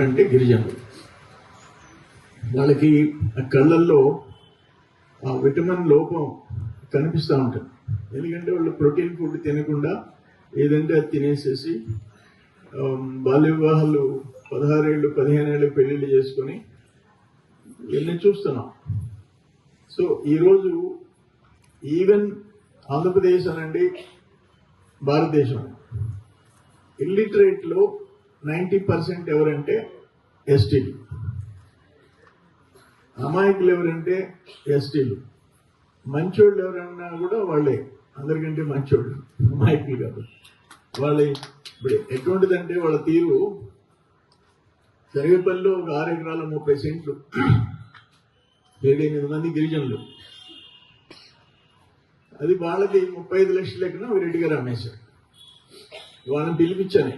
ఎవరంటే గిరిజనులు. వాళ్ళకి కళ్ళల్లో ఆ విటమిన్ లోపం కనిపిస్తూ ఉంటుంది. ఎందుకంటే వాళ్ళు ప్రోటీన్ ఫుడ్ తినకుండా ఏదంటే అది తినేసేసి బాల్య వివాహాలు 16 ఏళ్ళు 15 ఏళ్ళు పెళ్లిళ్ళు చేసుకొని ఇవన్నీ చూస్తున్నాం. సో ఈరోజు ఈవెన్ ఆంధ్రప్రదేశ్ అనండి, భారతదేశం ఇల్లిటరేట్లో 90% ఎవరంటే ఎస్టీలు. అమాయకులు ఎవరంటే ఎస్టీలు. మంచోళ్ళు ఎవరన్నా కూడా వాళ్ళే, అందరికంటే మంచోళ్ళు, అమాయకులు కాదు. వాళ్ళ ఇప్పుడు ఎటువంటిదంటే వాళ్ళ తీరు, సరిగపల్లిలో ఒక 6 ఎకరాల 30 సెంట్లు 7-8 మంది గిరిజనులు, అది వాళ్ళది 35 లక్షల ఎకరం రెడ్డి గారు అమ్మేశారు. వాళ్ళని పిలిపించాను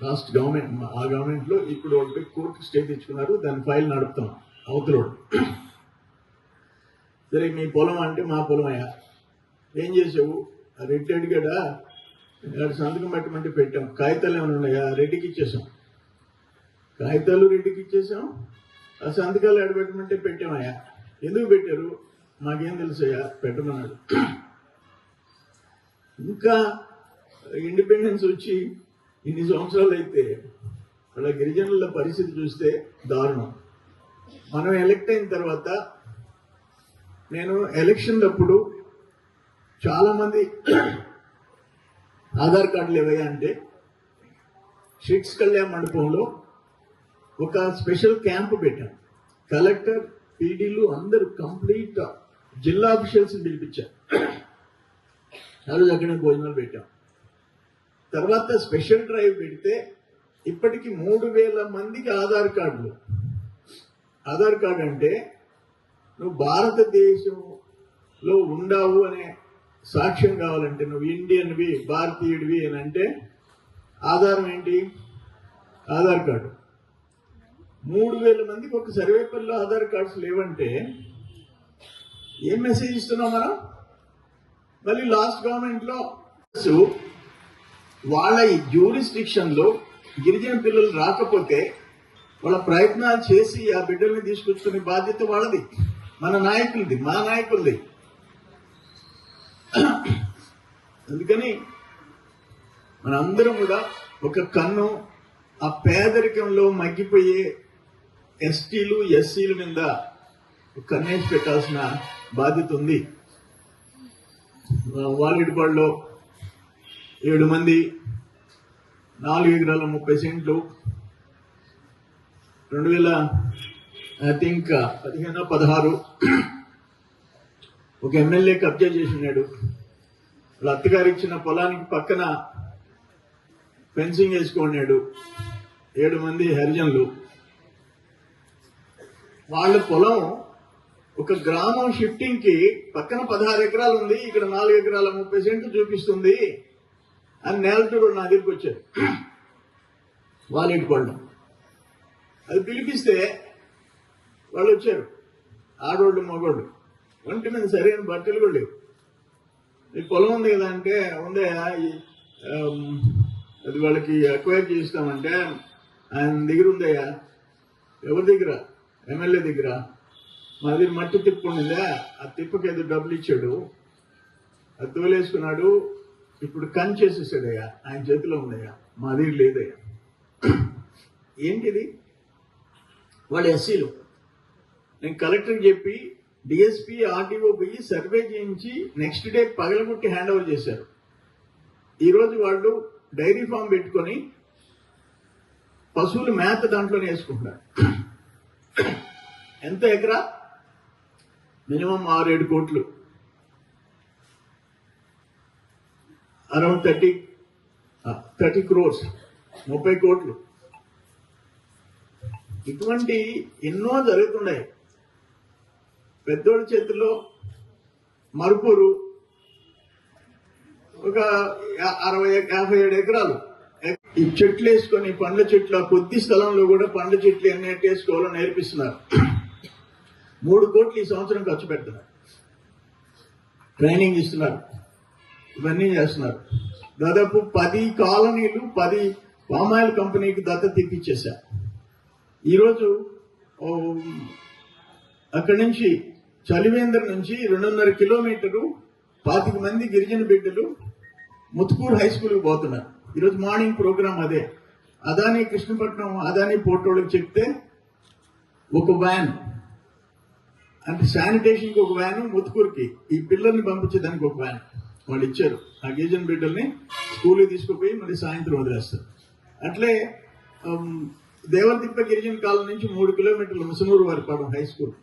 లాస్ట్ గవర్నమెంట్, ఆ గవర్నమెంట్లో. ఇప్పుడు ఒకటి కోర్టు స్టే తెచ్చుకున్నారు, దాని ఫైల్ నడుపుతాం అవతలోడు. సరే మీ పొలం అంటే మా పొలం అయ్యా, ఏం చేసావు? రెడ్డి అడిగాడా, సంతకం పెట్టమంటే పెట్టాం. కాగితాలు ఏమైనా ఉన్నాయా? రెడ్డికి ఇచ్చేసాం. కాగితాలు రెడ్డికి ఇచ్చేసాం, ఆ సంతకాలు ఎడబెట్టమంటే పెట్టామయ్యా. ఎందుకు పెట్టారు? మాకేం తెలుసయ్యా, పెట్టమన్నాడు. ఇంకా ఇండిపెండెన్స్ వచ్చి ఇన్ని సంవత్సరాలు అయితే వాళ్ళ గిరిజనుల పరిస్థితి చూస్తే దారుణం. మనం ఎలక్ట్ అయిన తర్వాత, నేను ఎలక్షన్లప్పుడు చాలా మంది ఆధార్ కార్డులు ఏవయ్యా అంటే, షిట్స్ కళ్యాణ మండపంలో ఒక స్పెషల్ క్యాంప్ పెట్టాం. కలెక్టర్, పీడీలు అందరూ కంప్లీట్ జిల్లా ఆఫీషియల్స్ని పిలిపించారు. ఆ రోజు అక్కడ భోజనాలు పెట్టాం. తర్వాత స్పెషల్ డ్రైవ్ పెడితే ఇప్పటికి 3000 మందికి ఆధార్ కార్డులు. ఆధార్ కార్డు అంటే నువ్వు భారతదేశంలో ఉండావు అనే సాక్ష్యం కావాలంటే, నువ్వు ఇండియన్వి, భారతీయుడివి అని అంటే ఆధారం ఏంటి? ఆధార్ కార్డు. 3000 మందికి ఒక సర్వేపల్లిలో ఆధార్ కార్డ్స్ లేవంటే ఏం మెసేజ్ ఇస్తున్నాం మనం? మళ్ళీ లాస్ట్ గవర్నమెంట్లో వాళ్ళ ఈ జ్యూరిస్డిక్షన్లో గిరిజన పిల్లలు రాకపోతే వాళ్ళ ప్రయత్నాలు చేసి ఆ బిడ్డల్ని తీసుకొచ్చుకునే బాధ్యత వాళ్ళది, మన నాయకులది, మా నాయకులది. అందుకని మనందరం కూడా ఒక కన్ను ఆ పేదరికంలో మగ్గిపోయే ఎస్టీలు, ఎస్సీల మీద కన్నేసి పెట్టాల్సిన బాధ్యత ఉంది. వాలిడిపాడులో 7 మంది 4 ఎకరాల 30 సెంట్లు 2015-16 ఒక ఎమ్మెల్యే కబ్జా చేసినాడు. వాళ్ళ అత్తగారు ఇచ్చిన పొలానికి పక్కన ఫెన్సింగ్ వేసుకున్నాడు. 7 మంది హరిజనులు. వాళ్ళ పొలం ఒక గ్రామం షిఫ్టింగ్ కి పక్కన 16 ఎకరాలు ఉంది, ఇక్కడ 4 ఎకరాల 30 సెంట్లు చూపిస్తుంది అని నేలటూరు నా దగ్గరికి వచ్చారు. వాళ్ళు ఇటుకోవడం అది పిలిపిస్తే వాళ్ళు వచ్చారు. ఆడోళ్ళు మగోళ్ళు, ఒంటి మీద సరైన బట్టలు కూడా లేవు. ఈ పొలం ఉంది కదా అంటే, ఉందే అది వాళ్ళకి అక్వైర్ చేయిస్తామంటే, ఆయన దగ్గర ఉందయ్యా. ఎవరి దగ్గర? ఎమ్మెల్యే దగ్గర. మా దగ్గర మట్టి తిప్పు ఉండిందా, ఆ తిప్పకి ఏదో డబ్బులు ఇచ్చాడు, అది తోలేసుకున్నాడు. ఇప్పుడు కన్ చేసేసాడయ్యా, ఆయన చేతిలో ఉందయ్యా, మా దగ్గర లేదయ్యా. ఏంటిది? వాళ్ళు ఎస్సీలు. నేను కలెక్టర్కి చెప్పి డిఎస్పీ, ఆర్టీఓ పోయి సర్వే చేయించి నెక్స్ట్ డే పగలగొట్టి హ్యాండ్ ఓవర్ చేశారు. ఈరోజు వాళ్ళు డైరీ ఫామ్ పెట్టుకొని పశువులు మేత దాంట్లోనే వేసుకుంటున్నారు. ఎంత ఎకరా? మినిమం 6-7 కోట్లు, అరౌండ్ 30 crores, 30 కోట్లు. ఇటువంటి ఎన్నో జరుగుతున్నాయి. పెద్దోళ్ళ చేతుల్లో మరుపూరు ఒక 60-57 ఎకరాలు ఈ చెట్లు వేసుకొని, పండ్ల చెట్లు, ఆ కొద్ది స్థలంలో కూడా పండ్ల చెట్లు ఎన్ని వేసుకోవాలో నేర్పిస్తున్నారు. 3 కోట్లు ఈ సంవత్సరం ఖర్చు పెడుతున్నారు, ట్రైనింగ్ ఇస్తున్నారు, ఇవన్నీ చేస్తున్నారు. దాదాపు 10 కాలనీలు 10 పామాయిల్ కంపెనీకి దత్తత ఇప్పించేశారు. ఈరోజు అక్కడి నుంచి చలివేంద్ర నుంచి 2.5 కిలోమీటరు 25 మంది గిరిజన బిడ్డలు ముత్కూరు హై స్కూల్కి పోతున్నారు. ఈరోజు మార్నింగ్ ప్రోగ్రామ్ అదే. అదాని కృష్ణపట్నం అదాని పోర్టోళ్ళకి చెప్తే ఒక వ్యాన్ అంటే శానిటేషన్కి ఒక వ్యాన్, ముత్కూరుకి ఈ పిల్లల్ని పంపించేదానికి ఒక వ్యాన్ వాళ్ళు ఇచ్చారు. ఆ గిరిజన బిడ్డల్ని స్కూల్కి తీసుకుపోయి మళ్ళీ సాయంత్రం వదిలేస్తారు. అట్లే దేవరతిప్ప గిరిజన కాలం నుంచి 3 కిలోమీటర్లు ముసనూరు వారిపాడు హై స్కూల్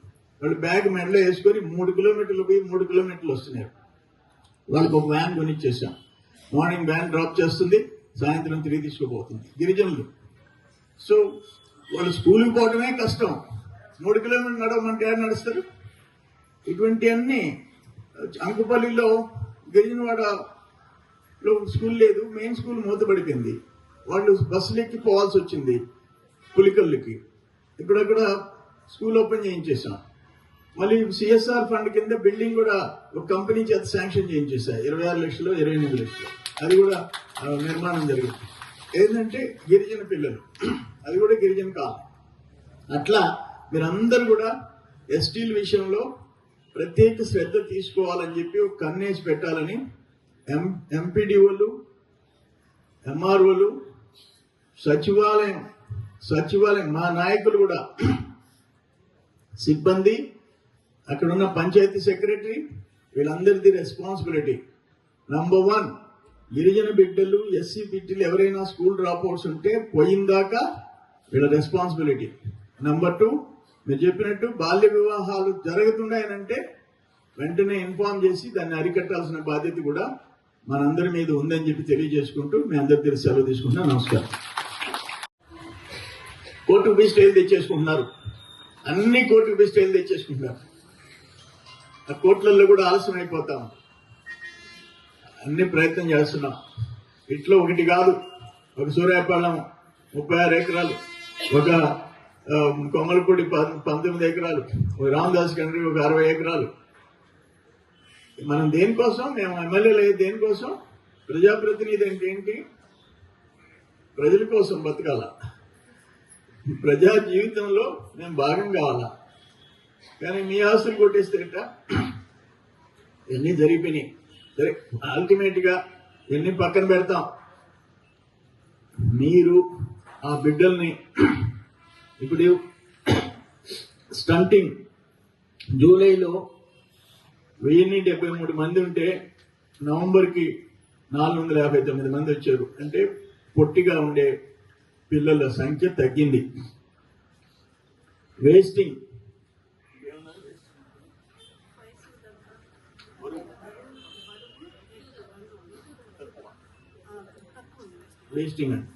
వాళ్ళు బ్యాగ్ మెడలో వేసుకొని 3 కిలోమీటర్లు పోయి 3 కిలోమీటర్లు వస్తున్నారు. వాళ్ళకి ఒక వ్యాన్ కొనిచ్చేసాం. మార్నింగ్ వ్యాన్ డ్రాప్ చేస్తుంది, సాయంత్రం తిరిగి తీసుకుపోతుంది. గిరిజనులు సో వాళ్ళు స్కూల్కి పోవడమే కష్టం, 3 కిలోమీటర్లు నడవమంటే ఎవరు నడుస్తారు? ఇటువంటివన్నీ అంకుపల్లిలో గిరిజనవాడలో స్కూల్ లేదు, మెయిన్ స్కూల్ మూతపడిపోయింది. వాళ్ళు బస్సులు ఎక్కి పోవాల్సి వచ్చింది పులికల్లుకి. ఇక్కడక్కడ స్కూల్ ఓపెన్ చేయించేసాం. మళ్ళీ సిఎస్ఆర్ ఫండ్ కింద బిల్డింగ్ కూడా ఒక కంపెనీ చేత శాంక్షన్ చేయించేసాయి. 26 లక్షలు 28 లక్షలు అది కూడా నిర్మాణం జరిగింది. ఏంటంటే గిరిజన పిల్లలు, అది కూడా గిరిజన కాలం. అట్లా మీరందరూ కూడా ఎస్టీల విషయంలో ప్రత్యేక శ్రద్ధ తీసుకోవాలని చెప్పి ఒక కన్నేసి పెట్టాలని ఎంపీడీఓలు, ఎంఆర్ఓలు, సచివాలయం మా నాయకులు కూడా, సిబ్బంది, అక్కడున్న పంచాయతీ సెక్రటరీ వీళ్ళందరిది రెస్పాన్సిబిలిటీ. నంబర్ 1 గిరిజన బిడ్డలు, ఎస్సీ బిడ్డలు ఎవరైనా స్కూల్ డ్రాప్అవుట్స్ ఉంటే పోయిందాకా వీళ్ళ రెస్పాన్సిబిలిటీ. నంబర్ 2 మీరు చెప్పినట్టు బాల్య వివాహాలు జరుగుతున్నాయనంటే వెంటనే ఇన్ఫార్మ్ చేసి దాన్ని అరికట్టాల్సిన బాధ్యత కూడా మనందరి మీద ఉందని చెప్పి తెలియజేసుకుంటూ మీ అందరి తెలిసి సెలవు తీసుకుంటున్నా. నమస్కారం. కోర్టుకు బి స్టైల్ తెచ్చేసుకుంటున్నారు, అన్ని కోర్టుకు బి స్టైల్ తెచ్చేసుకుంటున్నారు. ఆ కోర్టులలో కూడా ఆలస్యం అయిపోతాం. అన్ని ప్రయత్నం చేస్తున్నాం. ఇట్లా ఒకటి కాదు, ఒక సూర్యాపాలెం 36 ఎకరాలు, ఒక కొమ్మలపూడి 19 ఎకరాలు, ఒక రామదాస్ కండ్రి ఒక 60 ఎకరాలు. మనం దేనికోసం, మేము ఎమ్మెల్యేలు అయ్యేది దేనికోసం? ప్రజాప్రతినిధి అంటే ఏంటి? ప్రజల కోసం బతకాల, ప్రజా జీవితంలో మేము భాగం కావాలా. కానీ మీ ఆస్తులు కొట్టేస్తే ఇవన్నీ జరిగిపోయినాయి. సరే, అల్టిమేట్ గా ఇవన్నీ పక్కన పెడతాం. మీరు ఆ బిడ్డల్ని ఇప్పుడు స్టంటింగ్ జూలైలో 1073 మంది ఉంటే నవంబర్కి 459 మంది వచ్చారు. అంటే పొట్టిగా ఉండే పిల్లల సంఖ్య తగ్గింది. వేస్టింగ్ అండి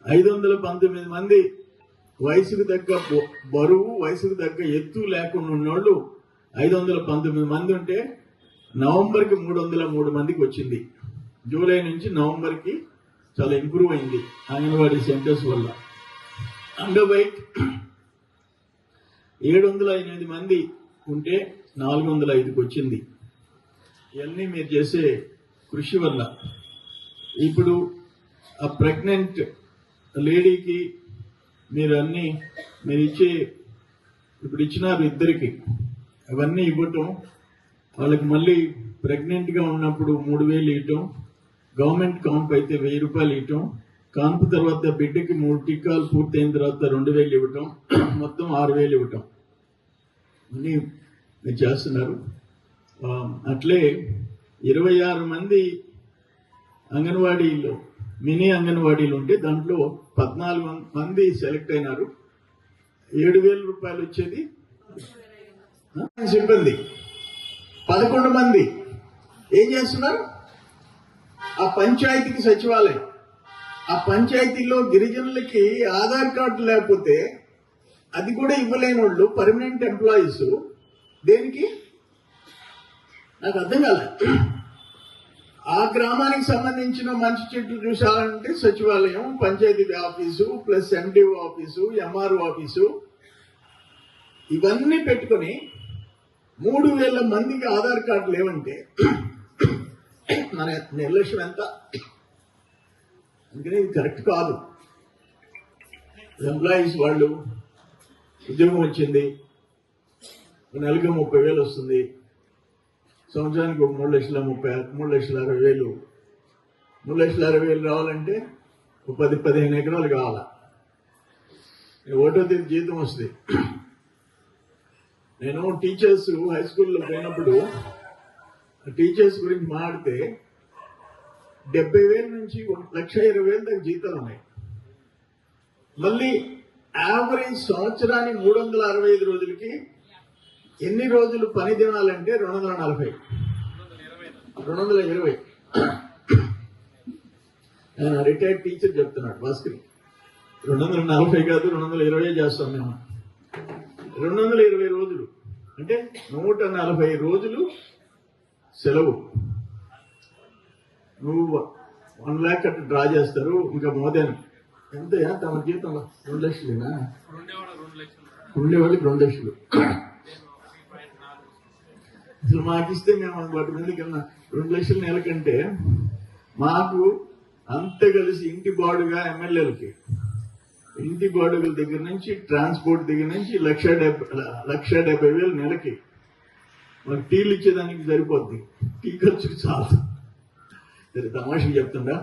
519 మంది వయసుకు తగ్గ బరువు, వయసుకు తగ్గ ఎత్తు లేకుండా ఉన్నోళ్ళు 519 మంది ఉంటే నవంబర్కి 303 మందికి వచ్చింది. జూలై నుంచి నవంబర్కి చాలా ఇంప్రూవ్ అయింది అంగన్వాడీ సెంటర్స్ వల్ల. అండర్ వెయిట్ 708 మంది ఉంటే 405కి వచ్చింది. ఇవన్నీ మీరు చేసే కృషి వల్ల. ఇప్పుడు ఆ ప్రెగ్నెంట్ లేడీకి మీరు ఇచ్చే, ఇప్పుడు ఇచ్చినారు 2కి, అవన్నీ ఇవ్వటం, వాళ్ళకి మళ్ళీ ప్రెగ్నెంట్గా ఉన్నప్పుడు 3000 ఇవ్వటం, గవర్నమెంట్ కాంప్ అయితే 1000 రూపాయలు ఇవ్వటం, కాన్పు తర్వాత బిడ్డకి 3 టీకాలు పూర్తయిన తర్వాత 2000 ఇవ్వటం, మొత్తం 6000 ఇవ్వటం అన్నీ మీరు చేస్తున్నారు. అట్లే 26 మంది అంగన్వాడీలో మినీ అంగన్వాడీలు ఉంటే దాంట్లో 14 మంది సెలెక్ట్ అయినారు. 7000 రూపాయలు వచ్చేది. సిబ్బంది 11 మంది ఏం చేస్తున్నారు? ఆ పంచాయతీకి సచివాలయం, ఆ పంచాయతీలో గిరిజనులకి ఆధార్ కార్డు లేకపోతే అది కూడా ఇవ్వలేని వాళ్ళు పర్మనెంట్ ఎంప్లాయీస్. దేనికి? నాకు అర్థం కాలేదు. ఆ గ్రామానికి సంబంధించిన మంచి చెట్లు చూసాలంటే సచివాలయం, panchayat office plus MDO office, MRO office, ఇవన్నీ పెట్టుకుని 3000 మందికి ఆధార్ కార్డు లేవంటే మన నిర్లక్ష్యం ఎంత? అందుకని ఇది కరెక్ట్ కాదు. ఎంప్లాయీస్ వాళ్ళు ఉద్యోగం వచ్చింది, నెలకు 30,000 వస్తుంది, సంవత్సరానికి ఒక 3,60,000 3,60,000 రావాలంటే ఒక 10-15 ఎకరాలు కావాలా. 1వ తేదీ జీతం వస్తుంది. నేను టీచర్స్ హై స్కూల్లో పోయినప్పుడు టీచర్స్ గురించి మాట్లాడితే 70,000 నుంచి 1,20,000 దాకా జీతాలు ఉన్నాయి. మళ్ళీ యావరేజ్ సంవత్సరానికి 365 రోజులకి ఎన్ని రోజులు పని దినాలంటే 220. ఆయన రిటైర్డ్ టీచర్ చెప్తున్నాడు భాస్కర్, 240 కాదు 220 చేస్తాం మేము. 220 రోజులు అంటే 140 రోజులు సెలవు. నువ్వు 1 lakh అట్లా డ్రా చేస్తారు. ఇంకా మోదేను ఎంతయా తమ జీతంలో 2 లక్షలేనా? ఉండేవాళ్ళకి 2 లక్షలు. అసలు మాకిస్తే మేము వాటి మీద కన్నా 2 లక్షల నెల కంటే మాకు అంత కలిసి ఇంటి బాడుగా ఎమ్మెల్యేలకి ఇంటి బాడుగుల దగ్గర నుంచి ట్రాన్స్పోర్ట్ దగ్గర నుంచి 1,70,000 నెలకి మాకు టీలు ఇచ్చేదానికి సరిపోద్ది. టీ ఖర్చుకి చాలు. సరే తమాషకి చెప్తుండా,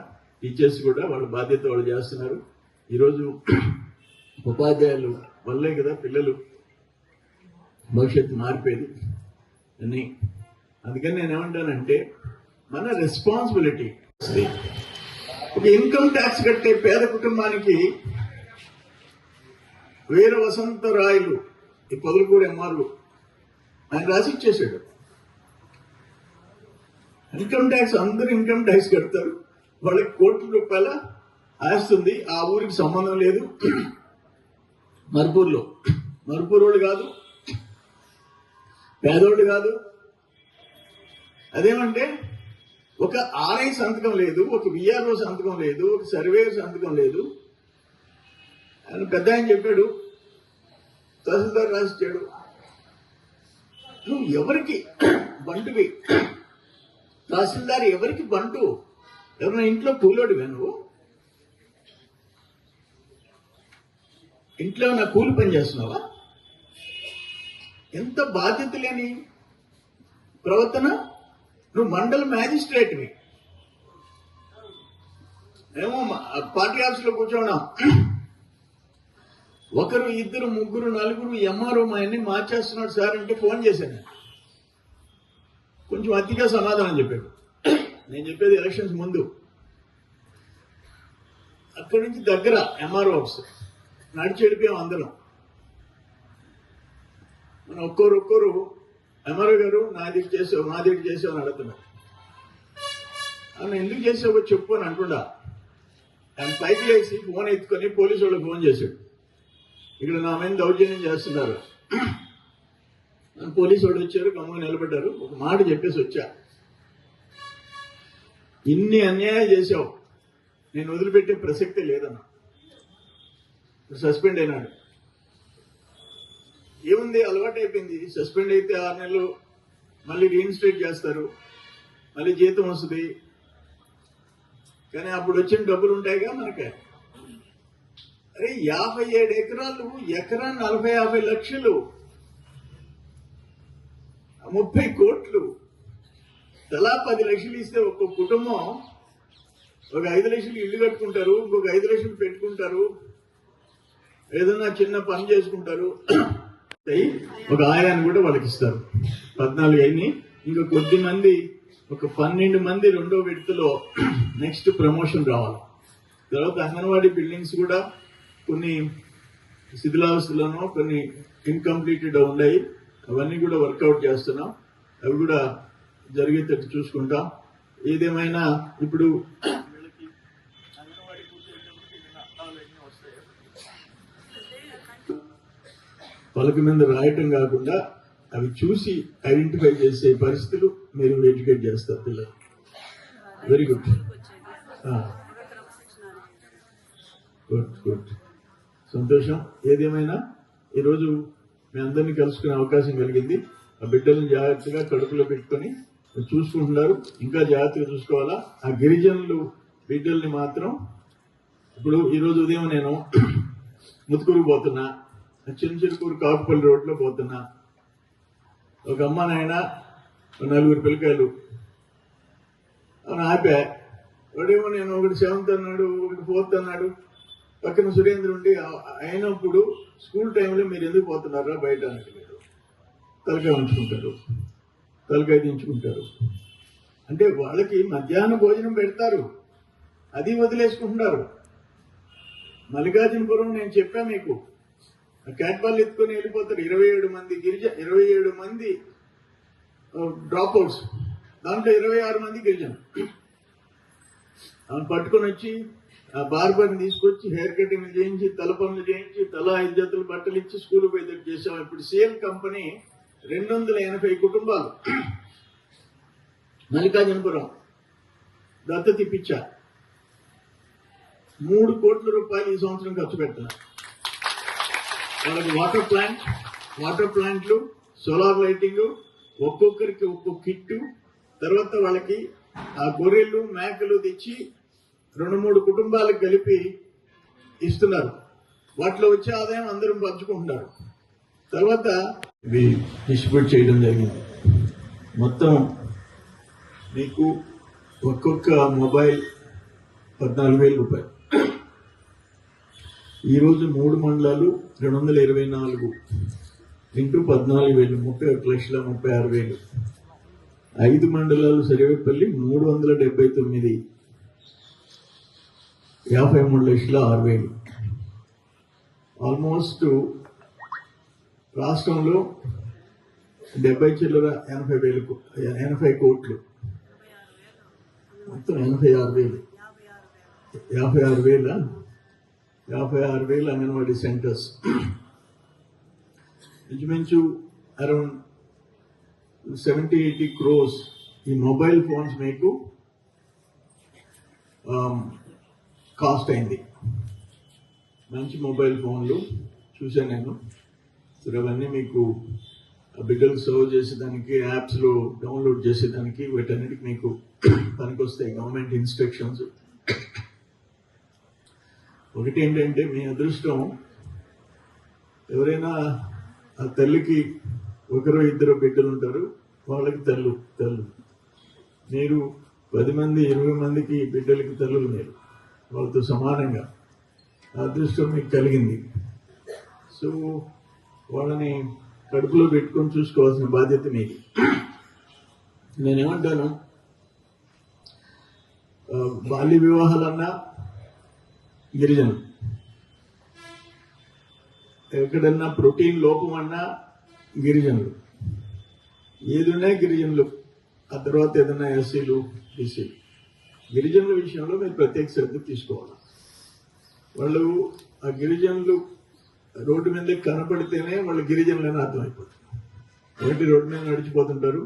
టీచర్స్ కూడా వాళ్ళ బాధ్యత వాళ్ళు చేస్తున్నారు. ఈరోజు ఉపాధ్యాయులు వల్లే కదా పిల్లలు భవిష్యత్తు మారిపోయేది అని. అందుకని నేను ఏమంటానంటే మన రెస్పాన్సిబిలిటీ. ఒక ఇన్కమ్ ట్యాక్స్ కట్టే పేద కుటుంబానికి వీర వసంతరాయలు ఈ పొదలకూరు ఎంఆర్ఓ ఆయన రాసి ఇచ్చేసాడు. ఇన్కమ్ ట్యాక్స్ అందరూ ఇన్కమ్ ట్యాక్స్ కడతారు, వాళ్ళకి కోట్ల రూపాయల ఆస్తుంది. ఆ ఊరికి సంబంధం లేదు. మరుపూరు వాళ్ళు కాదు, పేదోళ్ళు కాదు. అదేమంటే ఒక ఆర్ఐ సంతకం లేదు, ఒక విఆర్ఓ సంతకం లేదు, ఒక సర్వేయర్ సంతకం లేదు. ఆయన పెద్ద ఆయన చెప్పాడు, తహసీల్దార్ రాసిచ్చాడు. నువ్వు ఎవరికి బంటువి? తహసీల్దార్ ఎవరికి బంటు? ఎవరైనా ఇంట్లో కూలోడివా నువ్వు? ఇంట్లో నా కూలి పని చేస్తున్నావా? ఎంత బాధ్యత లేని ప్రవర్తన. నువ్వు మండల మ్యాజిస్ట్రేట్వి. ఏమో పార్టీ ఆఫీసులో కూర్చోన్నాం, 1, 2, 3, 4 ఎంఆర్ఓ మా అన్ని మార్చేస్తున్నాడు సార్ అంటే ఫోన్ చేశాను. కొంచెం అతిగా సమాధానం చెప్పాడు. నేను చెప్పేది ఎలక్షన్స్ ముందు. అక్కడి నుంచి దగ్గర ఎంఆర్ఓ ఆఫీస్ నడిచి వెళ్ళిపోయాం అందరం. మనం ఒక్కోరు ఎంఆర్ఓ గారు నాది చేసావు అని అడుగుతున్నాడు. ఆయన ఎందుకు చేసావో చెప్పు అని అంటుండా. ఆయన పైకి లేచి ఫోన్ ఎత్తుకొని పోలీసు వాళ్ళకి ఫోన్ చేశాడు. ఇక్కడ నా మీద దౌర్జన్యం చేస్తున్నారు. పోలీసు వాళ్ళు వచ్చారు, గమ్ముగా నిలబడ్డారు. ఒక మాట చెప్పేసి వచ్చా, ఇన్ని అన్యాయం చేశావు, నేను వదిలిపెట్టే ప్రసక్తే లేదన్నా. సస్పెండ్ అయినాడు. ఏముంది, అలవాటు అయిపోయింది. సస్పెండ్ అయితే 6 నెలలు మళ్ళీ రీఇన్స్టేట్ చేస్తారు, మళ్ళీ జీతం వస్తుంది. కానీ అప్పుడు వచ్చిన డబ్బులు ఉంటాయిగా మనకి. అరే 57 ఎకరాలు, ఎకరా 40-50 లక్షలు, 30 కోట్లు, తలా 10 లక్షలు ఇస్తే ఒక్కొక్క కుటుంబం ఒక 5 లక్షలు ఇల్లు కట్టుకుంటారు, ఇంకొక 5 లక్షలు పెట్టుకుంటారు, ఏదన్నా చిన్న పని చేసుకుంటారు. ఒక ఆయాన్ని కూడా వాళ్ళకి ఇస్తారు. 14 అయినాయి. ఇంకా కొద్ది మంది, ఒక 12 మంది 2వ విడతలో నెక్స్ట్ ప్రమోషన్ రావాలి. తర్వాత అంగన్వాడీ బిల్డింగ్స్ కూడా కొన్ని శిథిలావస్థలోనూ కొన్ని ఇన్కంప్లీటెడ్ ఉన్నాయి. అవన్నీ కూడా వర్కౌట్ చేస్తున్నాం. అవి కూడా జరిగేటట్టు చూసుకుంటాం. ఏదేమైనా ఇప్పుడు పలక మీద రాయటం కాకుండా అవి చూసి ఐడెంటిఫై చేసే పరిస్థితులు మీరు ఎడ్యుకేట్ చేస్తారు పిల్లలు. వెరీ గుడ్, గుడ్, సంతోషం. ఏదేమైనా ఈరోజు మీ అందరినీ కలుసుకునే అవకాశం కలిగింది. ఆ బిడ్డలను జాగ్రత్తగా కడుపులో పెట్టుకొని చూసుకుంటున్నారు. ఇంకా జాగ్రత్తగా చూసుకోవాలా. ఆ గిరిజనులు బిడ్డల్ని మాత్రం ఇప్పుడు ఈరోజు ఉదయం నేను ముతుకూరు పోతున్నా, చిన్నచిరుకూరు కాకుపల్లి రోడ్లో పోతున్నా, ఒక అమ్మ నాయన 4 పిల్లకాయలు అని ఆపా. వాడేమో నేను ఒకటి 7th అన్నాడు, ఒకటి 4th అన్నాడు. పక్కన సురేంద్ర ఉండి అయినప్పుడు స్కూల్ టైంలో మీరు ఎందుకు పోతున్నారా బయట అన్నట్టు తలకాయ ఉంచుకుంటారు, తలకాయ దించుకుంటారు. అంటే వాళ్ళకి మధ్యాహ్న భోజనం పెడతారు, అది వదిలేసుకుంటున్నారు. మల్లికార్జునపురం నేను చెప్పా మీకు, క్యాట్ బాల్ ఎత్తుకొని వెళ్ళిపోతారు. 27 మంది 27 మంది డ్రాప్ అవుట్స్, దాంట్లో 26 మంది గిరిజన. ఆమెను పట్టుకొని వచ్చి ఆ బార్బర్ని తీసుకొచ్చి హెయిర్ కటింగ్ చేయించి, తల పనులు చేయించి, తల 5 జతలు బట్టలు ఇచ్చి స్కూల్ పోయేటట్టు చేసాం. ఇప్పుడు సేమ్ కంపెనీ 280 కుటుంబాలు మల్లికార్జునపురం దత్తత ఇప్పించా. 3 కోట్ల రూపాయలు ఈ సంవత్సరం ఖర్చు పెడుతున్నా. వాళ్ళకి వాటర్ ప్లాంట్లు, సోలార్ లైటింగ్, ఒక్కొక్కరికి ఒక్కొక్క కిట్టు, తర్వాత వాళ్ళకి ఆ గొర్రెలు మేకలు తెచ్చి 2-3 కుటుంబాలకు కలిపి ఇస్తున్నారు. వాటిలో వచ్చే ఆదాయం అందరం పంచుకుంటున్నారు. తర్వాత ఇవి డిస్ట్రిబ్యూట్ చేయడం జరిగింది. మొత్తం మీకు ఒక్కొక్క మొబైల్ 14,000 రూపాయలు. ఈరోజు 3 మండలాలు 224 ఇంటూ 14,000, 31,36,000. 5 మండలాలు సరివేపల్లి 379, 53,06,000. ఆల్మోస్ట్ రాష్ట్రంలో 70 చిల్లర 80 కోట్లు, మొత్తం 86,000. 56,000 అంగన్వాడీ సెంటర్స్. ఇంచుమించు అరౌండ్ 70-80 crores ఈ మొబైల్ ఫోన్స్ మీకు కాస్ట్ అయింది. మంచి మొబైల్ ఫోన్లు చూశాను నేను. సరే అవన్నీ మీకు బిడ్డలు సర్వ్ చేసేదానికి, యాప్స్లో డౌన్లోడ్ చేసేదానికి, వీటన్నిటికి మీకు పనికొస్తాయి గవర్నమెంట్ ఇన్స్ట్రక్షన్స్. ఒకటి ఏంటంటే మీ అదృష్టం, ఎవరైనా ఆ తల్లికి 1-2 బిడ్డలు ఉంటారు, వాళ్ళకి తల్లు. మీరు 10 మంది 20 మందికి బిడ్డలకి తల్లులు, మీరు వాళ్ళతో సమానంగా అదృష్టం మీకు కలిగింది. సో వాళ్ళని కడుపులో పెట్టుకొని చూసుకోవాల్సిన బాధ్యత మీది. నేనేమంటాను, బాల్య వివాహాలన్నా గిరిజనులు, ఎక్కడన్నా ప్రోటీన్ లోపం అన్నా గిరిజనులు, ఏదున్నా గిరిజనులు. ఆ తర్వాత ఏదైనా ఎస్సీలు, బీసీలు. గిరిజనుల విషయంలో మీరు ప్రత్యేక శ్రద్ధ తీసుకోవాలి. వాళ్ళు ఆ గిరిజనులు రోడ్డు మీద కనపడితేనే వాళ్ళు గిరిజనులని అర్థమైపోతుంది. ఒకటి రోడ్డు మీద నడిచిపోతుంటారు,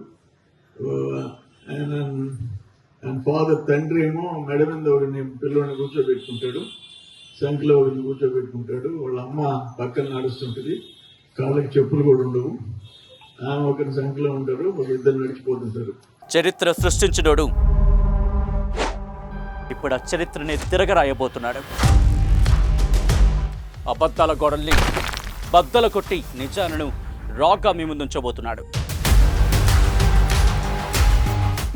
అండ్ ఫాదర్ తండ్రి ఏమో మెడ మీద ఒకరిని పిల్లవాడిని కూర్చోబెట్టుకుంటాడు, సంఖ్యలో ఒకరిని కూర్చోబెట్టుకుంటాడు. వాళ్ళ అమ్మ పక్కన నడుస్తుంటుంది, కాళ్ళకి చెప్పులు కూడా ఉండవు. ఆమె ఒకరి సంఖ్యలో ఉంటారు, ఇద్దరు నడిచిపోతుంటారు. చరిత్ర సృష్టించినోడు ఇప్పుడు ఆ చరిత్రని తిరగరాయబోతున్నాడు. అబద్ధాల గోడల్ని బద్దలు కొట్టి నిజాలను రాగా మీ ముందుంచబోతున్నాడు.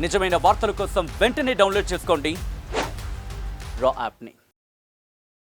నిజమైన వార్తల కోసం వెంటనే డౌన్లోడ్ చేసుకోండి రా యాప్ని.